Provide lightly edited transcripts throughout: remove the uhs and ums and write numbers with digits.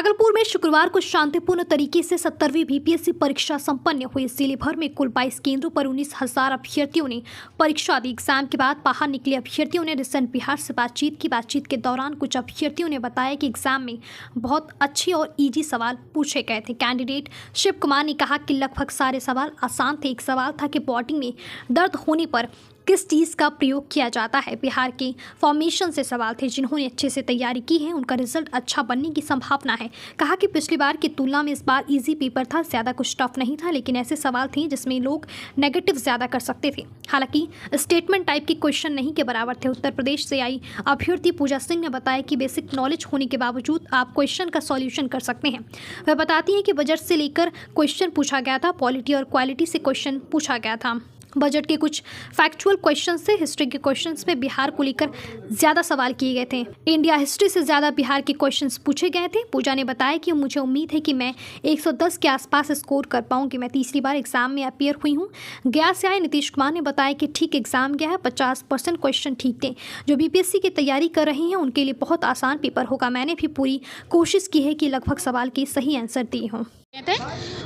भागलपुर में शुक्रवार को शांतिपूर्ण तरीके से 70वीं बीपीएससी परीक्षा संपन्न हुई। जिले भर में कुल 22 केंद्रों पर 19,000 अभ्यर्थियों ने परीक्षा दी। एग्जाम के बाद बाहर निकले अभ्यर्थियों ने रिसेंट बिहार से बातचीत के दौरान कुछ अभ्यर्थियों ने बताया कि एग्जाम में बहुत अच्छे और इजी सवाल पूछे गए थे। कैंडिडेट शिव कुमार ने कहा कि लगभग सारे सवाल आसान थे। एक सवाल था कि बॉडी में दर्द होने पर किस चीज़ का प्रयोग किया जाता है। बिहार के फॉर्मेशन से सवाल थे। जिन्होंने अच्छे से तैयारी की है उनका रिजल्ट अच्छा बनने की संभावना है। कहा कि पिछली बार की तुलना में इस बार इजी पेपर था, ज़्यादा कुछ टफ नहीं था, लेकिन ऐसे सवाल थे जिसमें लोग नेगेटिव ज़्यादा कर सकते थे। हालांकि स्टेटमेंट टाइप के क्वेश्चन नहीं के बराबर थे। उत्तर प्रदेश से आई अभ्यर्थी पूजा सिंह ने बताया कि बेसिक नॉलेज होने के बावजूद आप क्वेश्चन का सॉल्यूशन कर सकते हैं। वह बताती हैं कि बजट से लेकर क्वेश्चन पूछा गया था, पॉलिटी और क्वालिटी से क्वेश्चन पूछा गया था। बजट के कुछ फैक्चुअल क्वेश्चन से हिस्ट्री के क्वेश्चंस में बिहार को लेकर ज़्यादा सवाल किए गए थे। इंडिया हिस्ट्री से ज़्यादा बिहार के क्वेश्चंस पूछे गए थे। पूजा ने बताया कि मुझे उम्मीद है कि मैं 110 के आसपास स्कोर कर पाऊंगी। मैं तीसरी बार एग्जाम में अपीयर हुई हूं। गया से आए नीतीश कुमार ने बताया कि ठीक एग्जाम गया है, 50% क्वेश्चन ठीक थे। जो बीपीएससी की तैयारी कर रहे हैं उनके लिए बहुत आसान पेपर होगा। मैंने भी पूरी कोशिश की है कि लगभग सवाल के सही आंसर दिए हों।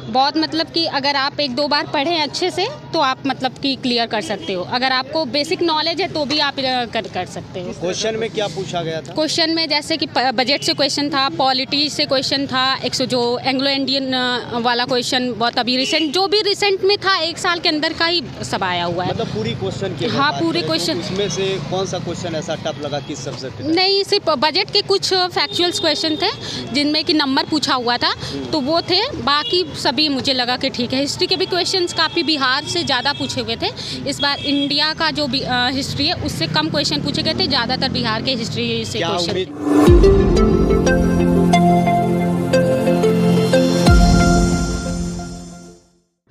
बहुत मतलब कि अगर आप 1-2 बार पढ़ें अच्छे से तो आप मतलब कि क्लियर कर सकते हो। अगर आपको बेसिक नॉलेज है तो भी आप कर सकते हो। क्वेश्चन में क्या पूछा गया था? क्वेश्चन में जैसे कि बजट से क्वेश्चन था, पॉलिटी से क्वेश्चन था, जो एंग्लो इंडियन वाला क्वेश्चन बहुत अभी रिसेंट, जो भी रिसेंट में था 1 साल के अंदर का ही सब आया हुआ है। मतलब पूरी क्वेश्चन के? हाँ, पूरे क्वेश्चन। इसमें से कौन सा क्वेश्चन ऐसा टफ लगा किस सब्जेक्ट में? नहीं, सिर्फ बजट के कुछ फैक्चुअल्स क्वेश्चन थे जिनमें कि नंबर पूछा हुआ था, तो वो थे। बाकी सभी मुझे लगा कि ठीक है। हिस्ट्री के भी क्वेश्चंस काफ़ी बिहार से ज़्यादा पूछे हुए थे। इस बार इंडिया का जो हिस्ट्री है उससे कम क्वेश्चन पूछे गए थे, ज़्यादातर बिहार के हिस्ट्री से क्वेश्चन।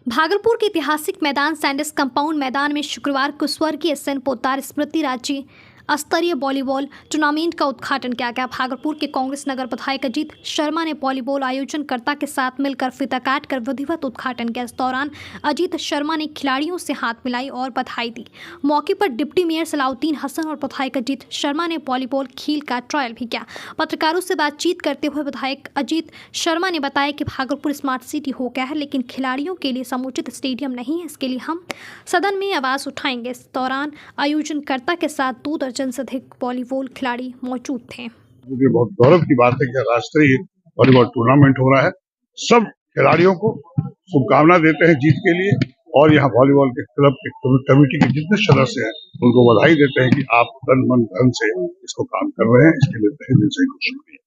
भागलपुर के ऐतिहासिक मैदान सैंडिस कंपाउंड मैदान में शुक्रवार को स्वर्गीय SN पोद्दार स्मृति राज्य स्तरीय वॉलीबॉल टूर्नामेंट का उद्घाटन किया गया। भागलपुर के कांग्रेस नगर विधायक अजीत शर्मा ने वॉलीबॉल आयोजनकर्ता के साथ मिलकर फीता काट कर विधिवत उद्घाटन किया। इस दौरान अजीत शर्मा ने खिलाड़ियों से हाथ मिलाई और बधाई दी। मौके पर डिप्टी मेयर सलाउद्दीन हसन और विधायक अजीत शर्मा ने वॉलीबॉल खेल का ट्रायल भी किया। पत्रकारों से बातचीत करते हुए विधायक अजीत शर्मा ने बताया कि भागलपुर स्मार्ट सिटी हो गया है, लेकिन खिलाड़ियों के लिए समुचित स्टेडियम नहीं है। इसके लिए हम सदन में आवाज़ उठाएंगे। इस दौरान आयोजनकर्ता के साथ 2 दर्जन से अधिक वॉलीबॉल खिलाड़ी मौजूद थे। मुझे बहुत गौरव की बात है कि राष्ट्रीय वॉलीबॉल टूर्नामेंट हो रहा है। सब खिलाड़ियों को शुभकामना देते हैं जीत के लिए, और यहाँ वॉलीबॉल के क्लब के कमेटी के जितने सदस्य हैं उनको बधाई देते हैं कि आप तन मन धन से इसको काम कर रहे हैं। इसके लिए तहे दिल से शुक्रिया।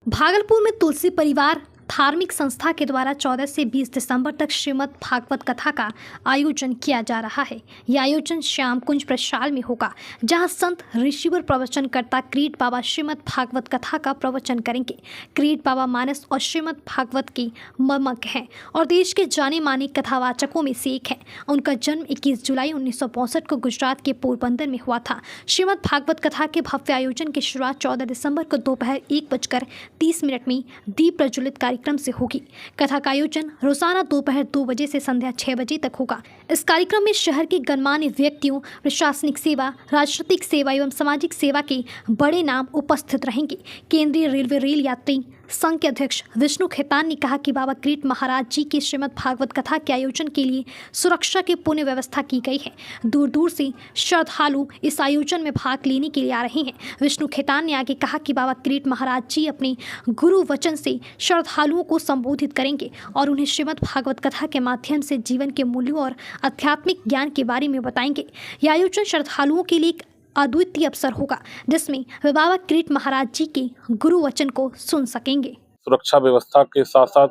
भागलपुर में तुलसी परिवार धार्मिक संस्था के द्वारा 14 से 20 दिसंबर तक श्रीमद् भागवत कथा का आयोजन किया जा रहा है। यह आयोजन श्याम कुंज प्रशाल में होगा, जहां संत ऋषिवर प्रवचनकर्ता क्रीट बाबा श्रीमद् भागवत कथा का प्रवचन करेंगे। क्रीट बाबा मानस और श्रीमद् भागवत के मर्मज्ञ हैं और देश के जाने माने कथावाचकों में से एक हैं। उनका जन्म 21 जुलाई 1965 को गुजरात के पोरबंदर में हुआ था। श्रीमद् भागवत कथा के भव्य आयोजन की शुरुआत 14 दिसंबर को दोपहर 1:30 में दीप प्रज्वलित कार्यक्रम से होगी। कथा का आयोजन रोजाना दोपहर 2 बजे से संध्या 6 बजे तक होगा। इस कार्यक्रम में शहर के गणमान्य व्यक्तियों, प्रशासनिक सेवा, राजनीतिक सेवा एवं सामाजिक सेवा के बड़े नाम उपस्थित रहेंगे। केंद्रीय रेलवे रेल यात्री संघ के अध्यक्ष विष्णु खेतान ने कहा कि बाबा क्रीट महाराज जी के श्रीमद् भागवत कथा के आयोजन के लिए सुरक्षा की पूर्ण व्यवस्था की गई है। दूर दूर से श्रद्धालु इस आयोजन में भाग लेने के लिए आ रहे हैं। विष्णु खेतान ने आगे कहा कि बाबा क्रीट महाराज जी अपने गुरु वचन से श्रद्धालुओं को संबोधित करेंगे और उन्हें श्रीमद् भागवत कथा के माध्यम से जीवन के मूल्यों और आध्यात्मिक ज्ञान के बारे में बताएंगे। यह आयोजन श्रद्धालुओं के लिए एक अद्वितीय अवसर होगा, जिसमें वे बाबा क्रीट महाराज जी के गुरु वचन को सुन सकेंगे। सुरक्षा व्यवस्था के साथ साथ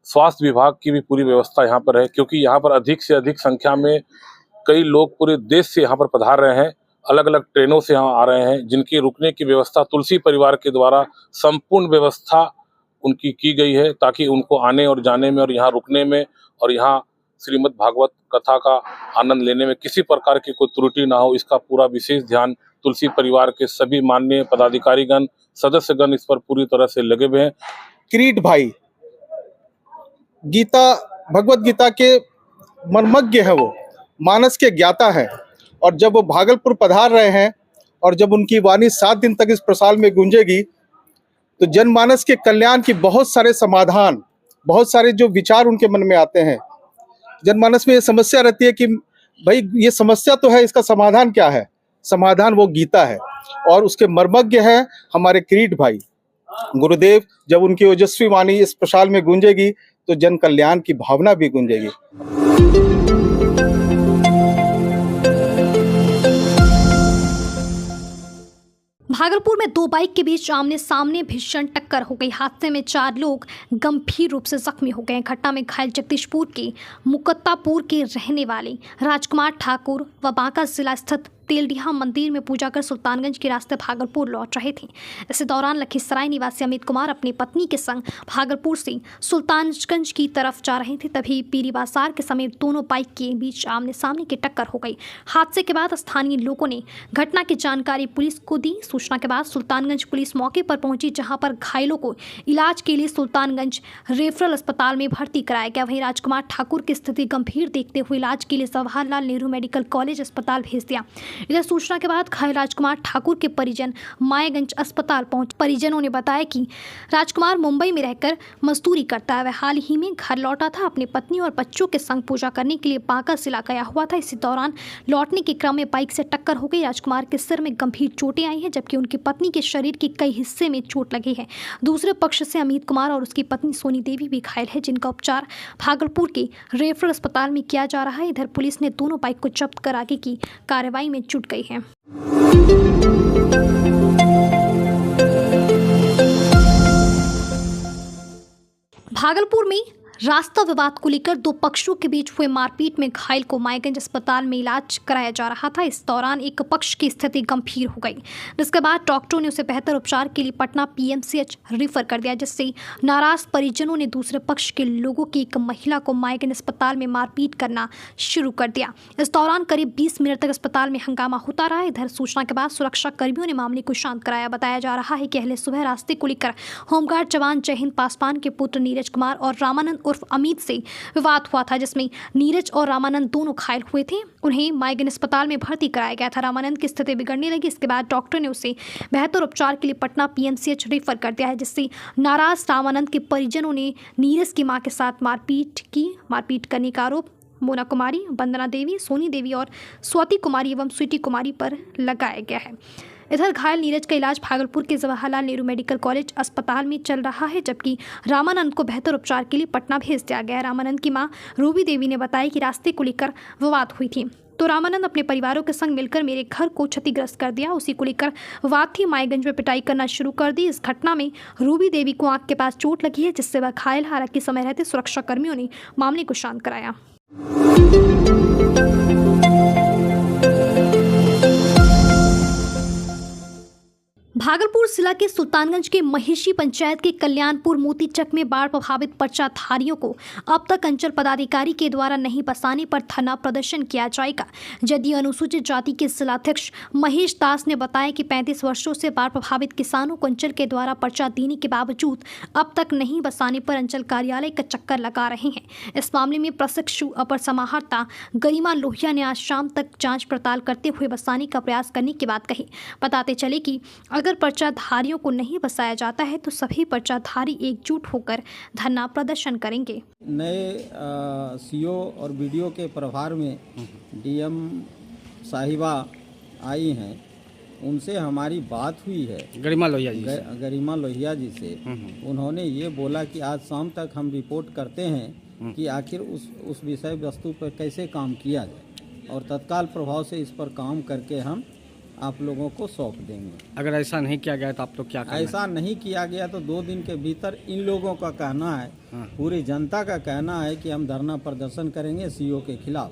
स्वास्थ्य विभाग की भी पूरी व्यवस्था यहाँ पर है, क्योंकि यहाँ पर अधिक से अधिक संख्या में कई लोग पूरे देश से यहाँ पर पधार रहे हैं। अलग अलग ट्रेनों से यहाँ आ रहे हैं, जिनकी रुकने की व्यवस्था तुलसी परिवार के द्वारा संपूर्ण व्यवस्था उनकी की गई है, ताकि उनको आने और जाने में और यहाँ रुकने में और यहाँ श्रीमद् भागवत कथा का आनंद लेने में किसी प्रकार की कोई त्रुटि ना हो, इसका पूरा विशेष ध्यान तुलसी परिवार के सभी माननीय पदाधिकारीगण, सदस्यगण इस पर पूरी तरह से लगे हुए हैं। क्रीट भाई गीता, भगवत गीता के मर्मज्ञ है, वो मानस के ज्ञाता है और जब वो भागलपुर पधार रहे हैं और जब उनकी वाणी 7 दिन तक इस प्रसाल में गूंजेगी तो जनमानस के कल्याण की बहुत सारे समाधान, बहुत सारे जो विचार उनके मन में आते हैं। जनमानस में ये समस्या रहती है कि भाई ये समस्या तो है, इसका समाधान क्या है? समाधान वो गीता है और उसके मर्मज्ञ हैं हमारे किरीट भाई गुरुदेव। जब उनकी ओजस्वी वाणी इस प्रसाल में गूंजेगी तो जन कल्याण की भावना भी गूंजेगी। भागलपुर में 2 बाइक के बीच आमने सामने भीषण टक्कर हो गई। हादसे में 4 लोग गंभीर रूप से जख्मी हो गए। घटना में घायल जगदीशपुर के मुकत्तापुर के रहने वाले राजकुमार ठाकुर व बांका जिला स्थित तेलडीहा मंदिर में पूजा कर सुल्तानगंज के रास्ते भागलपुर लौट रहे थे। इसी दौरान लखीसराय निवासी अमित कुमार अपनी पत्नी के संग भागलपुर से सुल्तानगंज की तरफ जा रहे थे, तभी पीरी बाजार के समीप दोनों बाइक के बीच आमने सामने की टक्कर हो गई। हादसे के बाद स्थानीय लोगों ने घटना की जानकारी पुलिस को दी। सूचना के बाद सुल्तानगंज पुलिस मौके पर पहुंची, जहां पर घायलों को इलाज के लिए सुल्तानगंज रेफरल अस्पताल में भर्ती कराया गया। वहीं राजकुमार ठाकुर की स्थिति गंभीर देखते हुए इलाज के लिए जवाहरलाल नेहरू मेडिकल कॉलेज अस्पताल भेज दिया। इधर सूचना के बाद घायल राजकुमार ठाकुर के परिजन मायागंज अस्पताल पहुंचे। परिजनों ने बताया कि राजकुमार मुंबई में रहकर मजदूरी करता है। वह हाल ही में घर लौटा था, अपनी पत्नी और बच्चों के संग पूजा करने के लिए बांका जिला गया हुआ था। इसी दौरान लौटने के क्रम में बाइक से टक्कर हो गई। राजकुमार के सिर में गंभीर चोटें आई हैं, जबकि उनकी पत्नी के शरीर के कई हिस्से में चोट लगी है। दूसरे पक्ष से अमित कुमार और उसकी पत्नी सोनी देवी भी घायल है, जिनका उपचार भागलपुर के रेफरल अस्पताल में किया जा रहा है। इधर पुलिस ने दोनों बाइक को जब्त कर आगे की कार्रवाई में जुट गई है। भागलपुर में रास्ता विवाद को लेकर 2 पक्षों के बीच हुए मारपीट में घायल को मायागंज अस्पताल में इलाज कराया जा रहा था। इस दौरान एक पक्ष की स्थिति गंभीर हो गई, जिसके बाद डॉक्टरों ने उसे बेहतर उपचार के लिए पटना पीएमसीएच रेफर कर दिया, जिससे नाराज परिजनों ने दूसरे पक्ष के लोगों की एक महिला को मायागंज अस्पताल में मारपीट करना शुरू कर दिया। इस दौरान करीब 20 मिनट तक अस्पताल में हंगामा होता रहा। इधर सूचना के बाद सुरक्षा कर्मियों ने मामले को शांत कराया। बताया जा रहा है कि अहले सुबह रास्ते को लेकर होमगार्ड जवान जय हिंद पासवान के पुत्र नीरज कुमार और रामानंद उर्फ अमित से विवाद हुआ था, जिसमें नीरज और रामानंद दोनों घायल हुए थे। उन्हें मायागंज अस्पताल में भर्ती कराया गया था। रामानंद की स्थिति बिगड़ने लगी। इसके बाद डॉक्टर ने उसे बेहतर उपचार के लिए पटना पीएमसीएच रेफर कर दिया है, जिससे नाराज रामानंद के परिजनों ने नीरज की मां के साथ मारपीट करने का आरोप मोना कुमारी, वंदना देवी, सोनी देवी और स्वाति कुमारी एवं स्वीटी कुमारी पर लगाया गया है। इधर घायल नीरज का इलाज भागलपुर के जवाहरलाल नेहरू मेडिकल कॉलेज अस्पताल में चल रहा है, जबकि रामानंद को बेहतर उपचार के लिए पटना भेज दिया गया है। रामानंद की मां रूबी देवी ने बताया कि रास्ते को लेकर विवाद हुई थी, तो रामानंद अपने परिवारों के संग मिलकर मेरे घर को क्षतिग्रस्त कर दिया। उसी को लेकर विवाद थी। मायागंज में पिटाई करना शुरू कर दी। इस घटना में रूबी देवी को आंख के पास चोट लगी है, जिससे वह घायल। हालांकि समय रहते सुरक्षा कर्मियों ने मामले को शांत कराया। भागलपुर जिला के सुल्तानगंज के महेशी पंचायत के कल्याणपुर मोतीचक में बाढ़ प्रभावित पर्चाधारियों को अब तक अंचल पदाधिकारी के द्वारा नहीं बसाने पर धरना प्रदर्शन किया जाएगा। जदयू अनुसूचित जाति के जिलाध्यक्ष महेश दास ने बताया कि 35 वर्षों से बाढ़ प्रभावित किसानों को अंचल के द्वारा पर्चा देने के बावजूद अब तक नहीं बसाने पर अंचल कार्यालय का चक्कर लगा रहे हैं। इस मामले में प्रशिक्षु अपर समाहर्ता गरिमा लोहिया ने आज शाम तक जाँच पड़ताल करते हुए बसाने का प्रयास करने की बात कही। बताते चले कि अगर पर्चाधारियों को नहीं बसाया जाता है तो सभी पर्चाधारी एकजुट होकर धरना प्रदर्शन करेंगे। नए सीओ और बीडीओ के प्रभार में डीएम साहिबा आई हैं, उनसे हमारी बात हुई है गरिमा लोहिया जी से। उन्होंने ये बोला कि आज शाम तक हम रिपोर्ट करते हैं कि आखिर उस विषय वस्तु पर कैसे काम किया जाए और तत्काल प्रभाव से इस पर काम करके हम आप लोगों को सौंप देंगे। अगर ऐसा नहीं किया गया तो आप लोग क्या करेंगे? ऐसा नहीं किया गया तो 2 दिन के भीतर इन लोगों का कहना है, पूरी जनता का कहना है कि हम धरना प्रदर्शन करेंगे सीओ के खिलाफ।